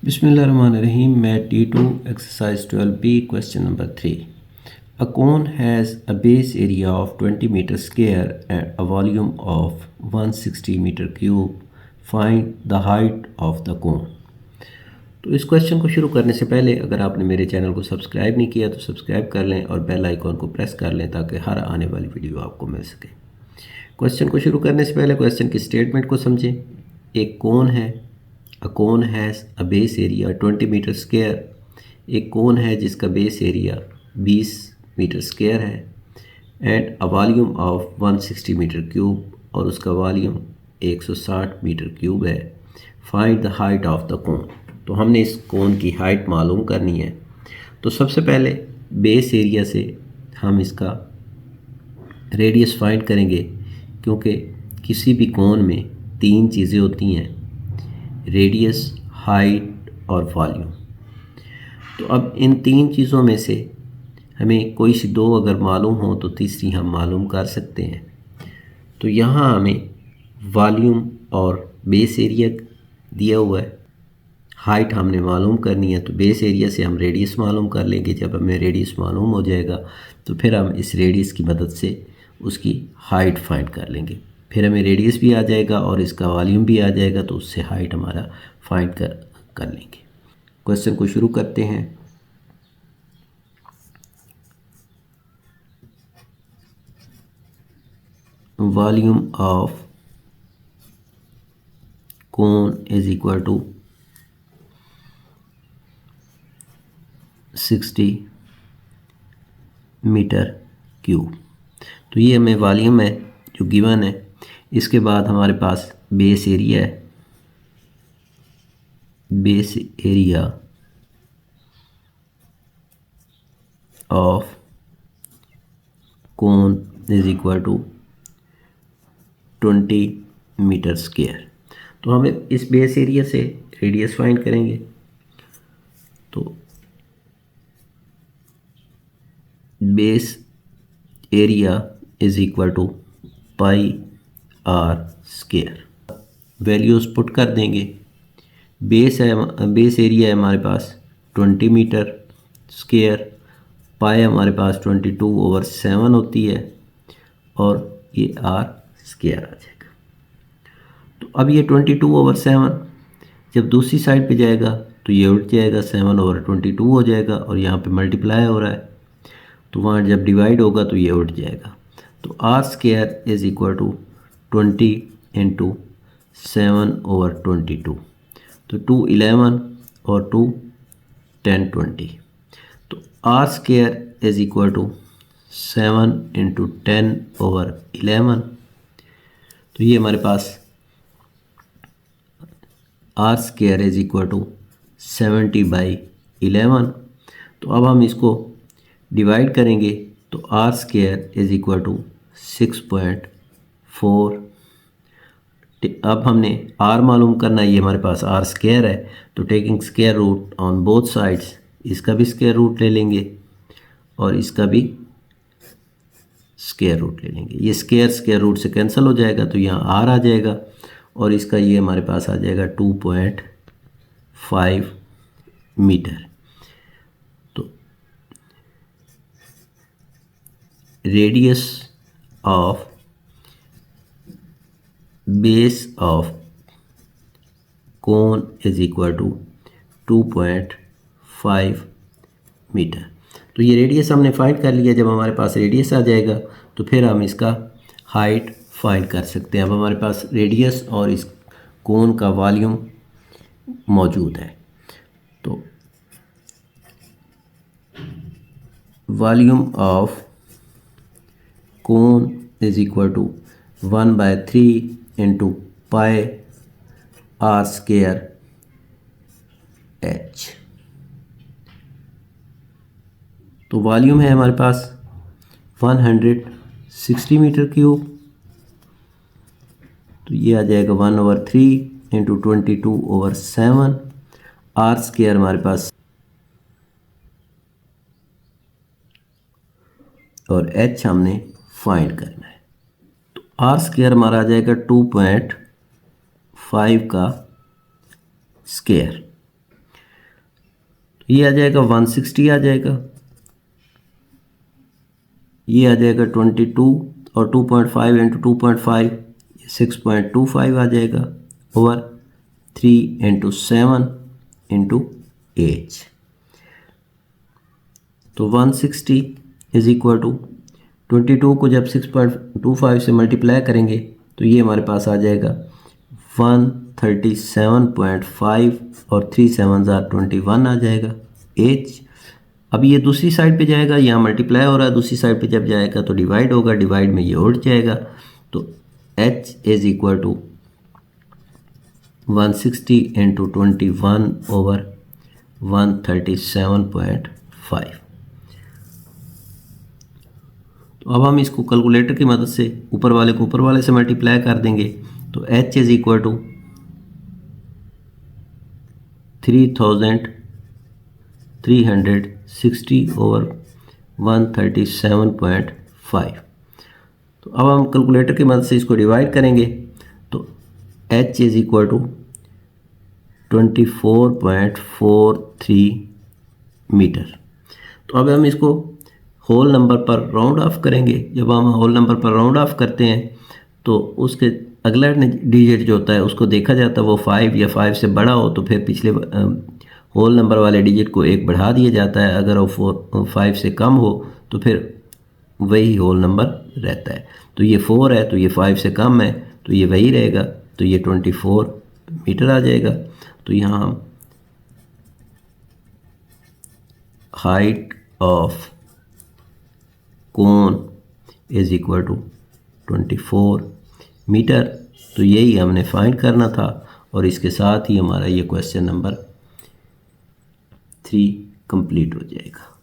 Bismillahirrahmanirrahim. Mat T2 exercise 12b question number 3. A cone has a base area of 20 meter square and a volume of 160 meter cube. Find the height of the cone. तो इस question को शुरू करने से पहले अगर आपने मेरे चैनल को सब्सक्राइब नहीं किया तो सब्सक्राइब कर लें और बेल आइकॉन को प्रेस कर लें ताकि हर आने वाली वीडियो आपको मिल सके। क्वेश्चन को शुरू करने से पहले क्वेश्चन की स्टेटमेंट को समझें। एक कोन है, a cone has a base area 20 metre square. एक कोन है जिसका बेस एरिया 20 मीटर स्क्वायर है and a volume of 160 metre cube, और उसका वॉल्यूम 160 मीटर क्यूब है। Find the height of the cone. तो हमने इस कोन की हाइट मालूम करनी है। तो सबसे पहले बेस एरिया से हम इसका रेडियस फाइंड करेंगे, क्योंकि किसी भी कोन में तीन चीज़ें होती हैं, रेडियस, हाइट और वॉल्यूम। तो अब इन तीन चीज़ों में से हमें कोई सी दो अगर मालूम हो तो तीसरी हम मालूम कर सकते हैं। तो यहाँ हमें वॉल्यूम और बेस एरिया दिया हुआ है, हाइट हमने मालूम करनी है। तो बेस एरिया से हम रेडियस मालूम कर लेंगे। जब हमें रेडियस मालूम हो जाएगा तो फिर हम इस रेडियस की मदद से उसकी हाइट फाइंड कर लेंगे। फिर हमें रेडियस भी आ जाएगा और इसका वॉल्यूम भी आ जाएगा, तो उससे हाइट हमारा फाइंड कर लेंगे। क्वेश्चन को शुरू करते हैं। Volume of cone is equal to 60 metre cube. तो ये हमें वॉल्यूम है जो गिवन है। इसके बाद हमारे पास बेस एरिया है। Base area of cone is equal to 20 metre square. तो हमें इस बेस एरिया से रेडियस फाइंड करेंगे। तो base area is equal to pi r square. Values put कर देंगे। बेस एरिया है हमारे पास 20 मीटर स्क्वायर, पाई हमारे पास 22/7 होती है और ये आर स्क्वायर आ जाएगा। तो अब ये 22/7 जब दूसरी साइड पे जाएगा तो ये उल्ट जाएगा, 7/22 हो जाएगा, और यहाँ पे मल्टीप्लाई हो रहा है तो वहाँ जब डिवाइड होगा तो ये उल्ट जाएगा। तो r square is equal to 20 into 7/22। तो 2 11 और 2 10 20। तो r square is equal to 7 into 10/11। तो ये हमारे पास r square is equal to 70/11। तो अब हम इसको डिवाइड करेंगे तो r square is equal to 6.4। अब हमने आर मालूम करना है, ये हमारे पास आर स्क्वायर है। तो taking square root on both sides, इसका भी स्क्वायर रूट ले लेंगे और इसका भी स्क्वायर रूट ले लेंगे। ये स्क्वायर रूट से कैंसिल हो जाएगा तो यहाँ आर आ जाएगा और इसका ये हमारे पास आ जाएगा 2.5 मीटर। तो radius of base of cone is equal to 2.5 metre. तो ये रेडियस हमने फाइंड कर लिया। जब हमारे पास रेडियस आ जाएगा तो फिर हम इसका हाइट फाइंड कर सकते हैं। अब हमारे पास रेडियस और इस कोन का वॉल्यूम मौजूद है। तो volume of cone is equal to 1/3 into pi r square h. तो वॉल्यूम है हमारे पास 160 मीटर क्यूब। तो ये आ जाएगा 1/3 इंटू 22/7। आर स्क्वायर हमारे पास और एच हमने फाइंड करना है। तो आर स्क्वायर हमारा आ जाएगा 2.5 का स्क्वायर। तो ये आ जाएगा 160 आ जाएगा, ये आ जाएगा 22 और 2.5 इंटू 2.5 6.25 आ जाएगा ओवर 3 इंटू 7 इंटू एच। तो 160 इज इक्वल टू 22 को जब 6.25 से मल्टीप्लाई करेंगे तो ये हमारे पास आ जाएगा 137.5 और 3 7 21 आ जाएगा एच। अब ये दूसरी साइड पे जाएगा, यहाँ मल्टीप्लाई हो रहा है, दूसरी साइड पे जब जाएगा तो डिवाइड होगा, डिवाइड में ये उठ जाएगा। तो h is equal to 160 into 21 over 137.5। तो अब हम इसको कैलकुलेटर की मदद से ऊपर वाले को ऊपर वाले से मल्टीप्लाई कर देंगे। तो h is equal to 3360 over 137.5। तो अब हम कैलकुलेटर की मदद से इसको डिवाइड करेंगे। तो h is equal to 24.43 metre. तो अब हम इसको होल नंबर पर राउंड ऑफ करेंगे। जब हम होल नंबर पर राउंड ऑफ करते हैं तो उसके अगला डिजिट जो होता है उसको देखा जाता है वो 5 या 5 से बड़ा हो तो फिर पिछले होल नंबर वाले डिजिट को एक बढ़ा दिया जाता है। अगर वो 5 से कम हो तो फिर वही होल नंबर रहता है। तो ये 4 है तो ये 5 से कम है तो ये वही रहेगा, तो ये 24 मीटर आ जाएगा। तो यहाँ हम height of cone is equal to 24 metre. तो यही हमने फाइंड करना था और इसके साथ ही हमारा ये क्वेश्चन नंबर 3 कंप्लीट हो जाएगा।